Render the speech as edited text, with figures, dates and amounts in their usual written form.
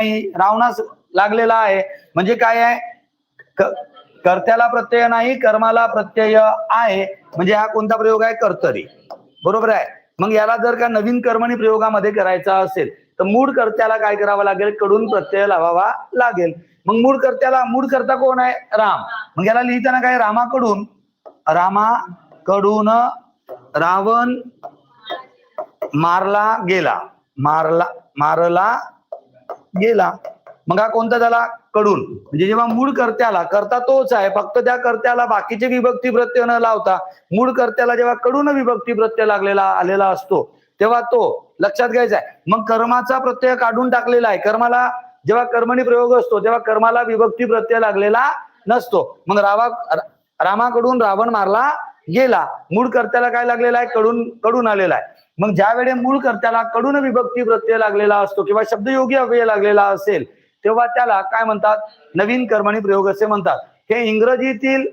रावणास लागलेला आहे. म्हणजे काय आहे, कर्त्याला प्रत्यय नाही, कर्माला प्रत्यय आहे. म्हणजे हा कोणता प्रयोग आहे, कर्तरी. बरोबर आहे. मग याला जर का नवीन कर्मणी प्रयोगामध्ये करायचा असेल तर मूळ कर्त्याला काय करावं लागेल, कडून प्रत्यय लावावा लागेल. मग मूळ कर्ता कोण आहे, राम. मग याला लिहिताना काय, रामाकडून रावण मारला गेला. मग हा कोणता झाला, कडून. म्हणजे जेव्हा मूळ कर्ता तोच आहे, फक्त त्या कर्त्याला बाकीचे विभक्ती प्रत्यय न लावता मूळ कर्त्याला जेव्हा कडून विभक्ती प्रत्यय आलेला असतो तेव्हा तो लक्षात घ्यायचा आहे. मग कर्माचा प्रत्यय काढून टाकलेला आहे. कर्माला जेव्हा कर्मणी प्रयोग असतो तेव्हा कर्माला विभक्ती प्रत्यय लागलेला नसतो. मग रामाकडून रावण मारला गेला. मूळ कर्त्याला काय लागलेला आहे, कडून आलेला आहे. मग ज्या वेळी मूळ कर्त्याला कडून विभक्ती प्रत्यय लागलेला असतो किंवा शब्दयोगी अव्यय लागलेला असेल तेव्हा त्याला काय म्हणतात, नवीन कर्मणी प्रयोग असे म्हणतात. हे इंग्रजीतील